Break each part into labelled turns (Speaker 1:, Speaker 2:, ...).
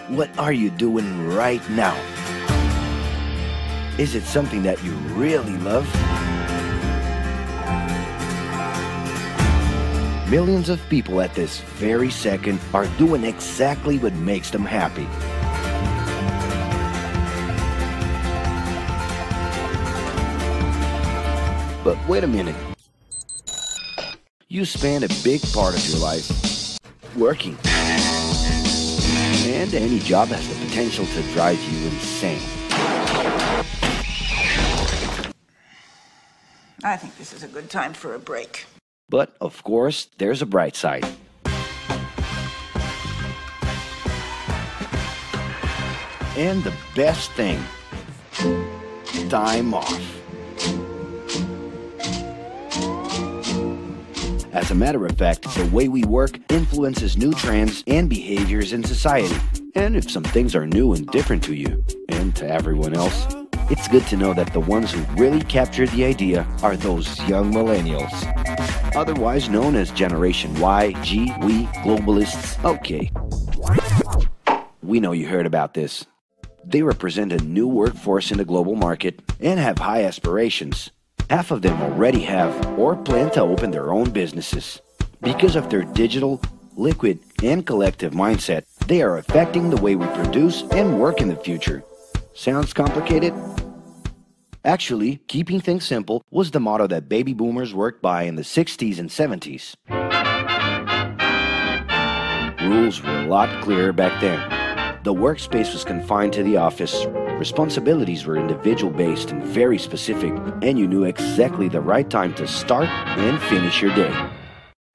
Speaker 1: What are you doing right now? Is it something that you really love? Millions of people at this very second are doing exactly what makes them happy. But wait a minute. You spend a big part of your life working. And any job has the potential to drive you insane.
Speaker 2: I think this is a good time for a break.
Speaker 1: But, of course, there's a bright side. And the best thing, time off. As a matter of fact, the way we work influences new trends and behaviors in society. And if some things are new and different to you, and to everyone else, it's good to know that the ones who really captured the idea are those young millennials. Otherwise known as Generation Y, G, we, globalists. Okay. We know you heard about this. They represent a new workforce in the global market and have high aspirations. Half of them already have or plan to open their own businesses. Because of their digital, liquid, and collective mindset, they are affecting the way we produce and work in the future. Sounds complicated? Actually, keeping things simple was the motto that baby boomers worked by in the 60s and 70s. Rules were a lot clearer back then. The workspace was confined to the office. Responsibilities were individual-based and very specific, and you knew exactly the right time to start and finish your day.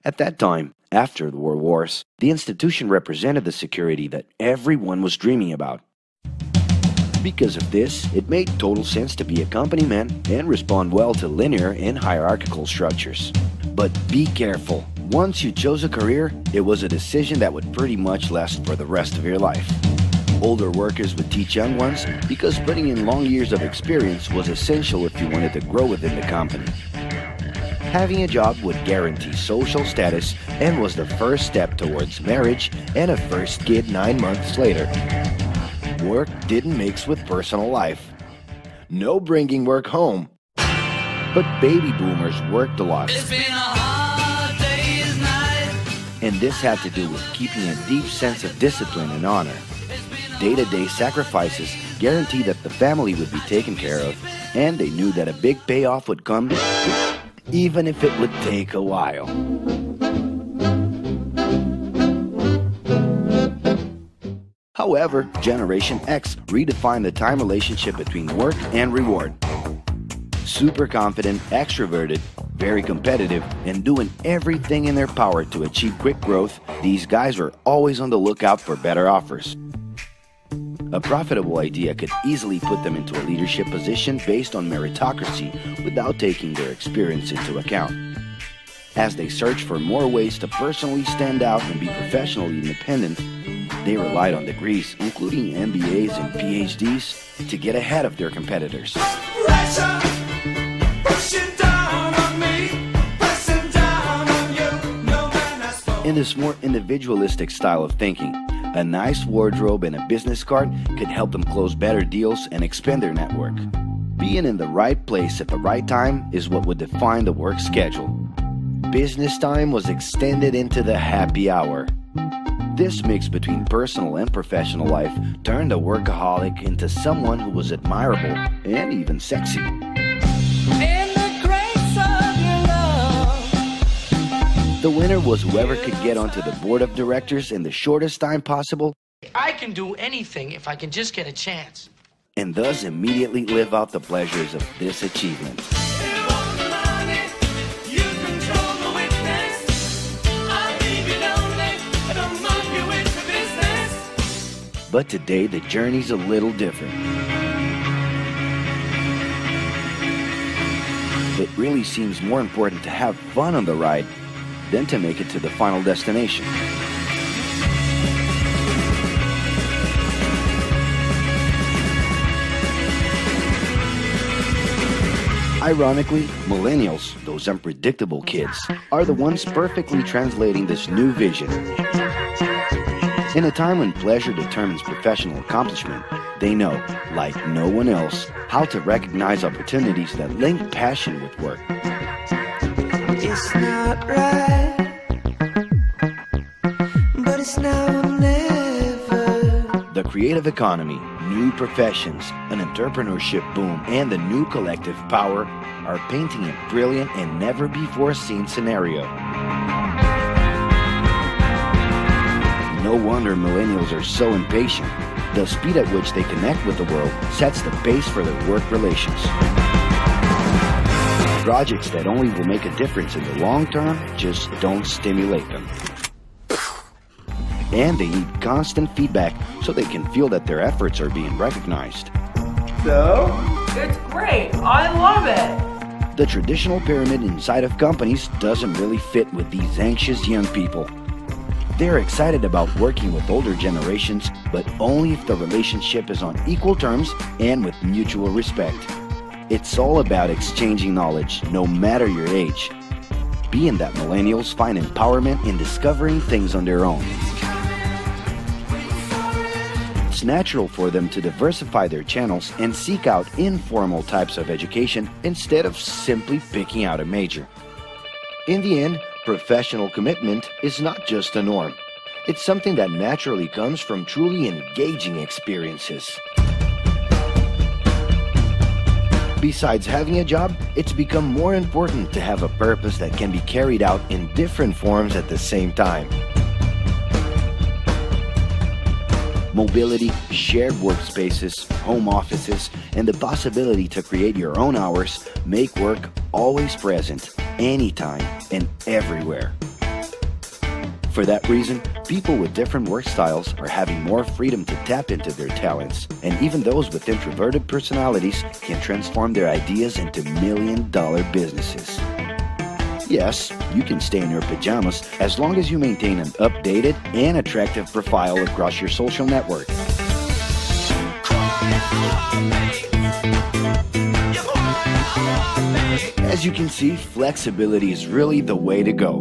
Speaker 1: At that time, after the World Wars, the institution represented the security that everyone was dreaming about. Because of this, it made total sense to be a company man and respond well to linear and hierarchical structures. But be careful. Once you chose a career, it was a decision that would pretty much last for the rest of your life. Older workers would teach young ones because putting in long years of experience was essential if you wanted to grow within the company. Having a job would guarantee social status and was the first step towards marriage and a first kid 9 months later. Work didn't mix with personal life. No bringing work home. But baby boomers worked a lot.
Speaker 3: It's been a hard day's night.
Speaker 1: And this had to do with keeping a deep sense of discipline and honor. Day-to-day sacrifices guaranteed that the family would be taken care of, and they knew that a big payoff would come, even if it would take a while. However, Generation X redefined the time relationship between work and reward. Super confident, extroverted, very competitive, and doing everything in their power to achieve quick growth, these guys were always on the lookout for better offers. A profitable idea could easily put them into a leadership position based on meritocracy without taking their experience into account. As they searched for more ways to personally stand out and be professionally independent, they relied on degrees, including MBAs and PhDs, to get ahead of their competitors.
Speaker 3: Pressure, pushing down on me, pressing down on you. No man has spoken.
Speaker 1: In this more individualistic style of thinking, a nice wardrobe and a business card could help them close better deals and expand their network. Being in the right place at the right time is what would define the work schedule. Business time was extended into the happy hour. This mix between personal and professional life turned a workaholic into someone who was admirable and even sexy.
Speaker 3: In the grace of your love.
Speaker 1: The winner was whoever could get onto the board of directors in the shortest time possible,
Speaker 4: I can do anything if I can just get a chance.
Speaker 1: and thus immediately live out the pleasures of this achievement.
Speaker 3: You want the money, you control the witness. I'll leave you lonely, don't monkey with the business.
Speaker 1: But today, the journey's a little different. It really seems more important to have fun on the ride than to make it to the final destination. Ironically, millennials, those unpredictable kids, are the ones perfectly translating this new vision. In a time when pleasure determines professional accomplishment, they know, like no one else, how to recognize opportunities that link passion with work.
Speaker 3: It's not right, but it's now or never.
Speaker 1: The creative economy, new professions, an entrepreneurship boom, and the new collective power are painting a brilliant and never-before-seen scenario. No wonder millennials are so impatient. The speed at which they connect with the world sets the pace for their work relations. Projects that only will make a difference in the long term just don't stimulate them. And they need constant feedback so they can feel that their efforts are being recognized.
Speaker 5: So? It's great. I love it.
Speaker 1: The traditional pyramid inside of companies doesn't really fit with these anxious young people. They're excited about working with older generations, but only if the relationship is on equal terms and with mutual respect. It's all about exchanging knowledge, no matter your age. Being that millennials find empowerment in discovering things on their own. It's natural for them to diversify their channels and seek out informal types of education instead of simply picking out a major. In the end, professional commitment is not just a norm. It's something that naturally comes from truly engaging experiences. Besides having a job, it's become more important to have a purpose that can be carried out in different forms at the same time. Mobility, shared workspaces, home offices, and the possibility to create your own hours make work always present, anytime and everywhere. For that reason, people with different work styles are having more freedom to tap into their talents, and even those with introverted personalities can transform their ideas into million-dollar businesses. Yes, you can stay in your pajamas as long as you maintain an updated and attractive profile across your social network. As you can see, flexibility is really the way to go.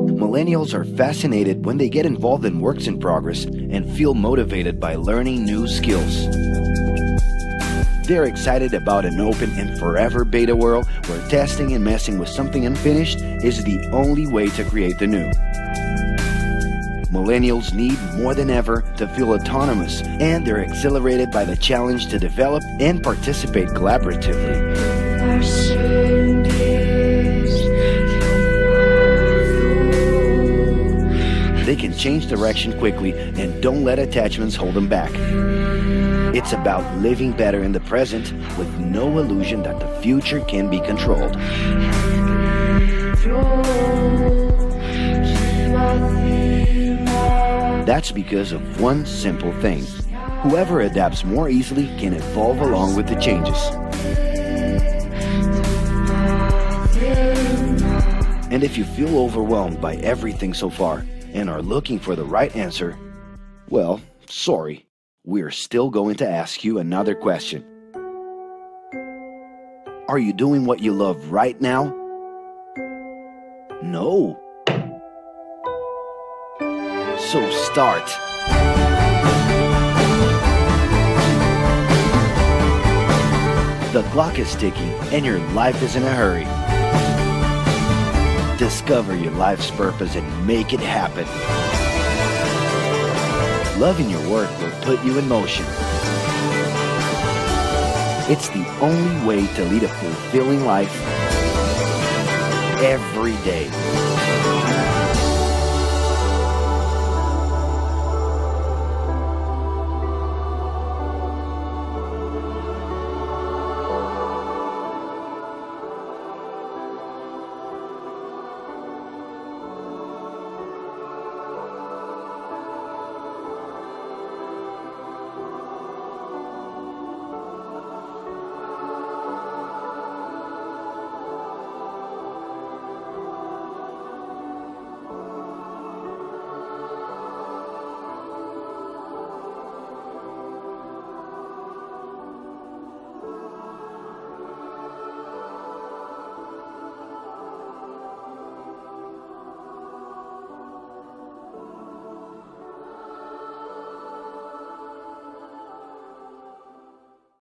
Speaker 1: Millennials are fascinated when they get involved in works in progress and feel motivated by learning new skills. They're excited about an open and forever beta world where testing and messing with something unfinished is the only way to create the new. Millennials need more than ever to feel autonomous, and they're exhilarated by the challenge to develop and participate collaboratively. They can change direction quickly and don't let attachments hold them back. It's about living better in the present with no illusion that the future can be controlled. That's because of one simple thing. Whoever adapts more easily can evolve along with the changes. And if you feel overwhelmed by everything so far and are looking for the right answer, well, sorry. We're still going to ask you another question. Are you doing what you love right now? No. So start. The clock is ticking and your life is in a hurry. Discover your life's purpose and make it happen. Loving your work will put you in motion. It's the only way to lead a fulfilling life every day.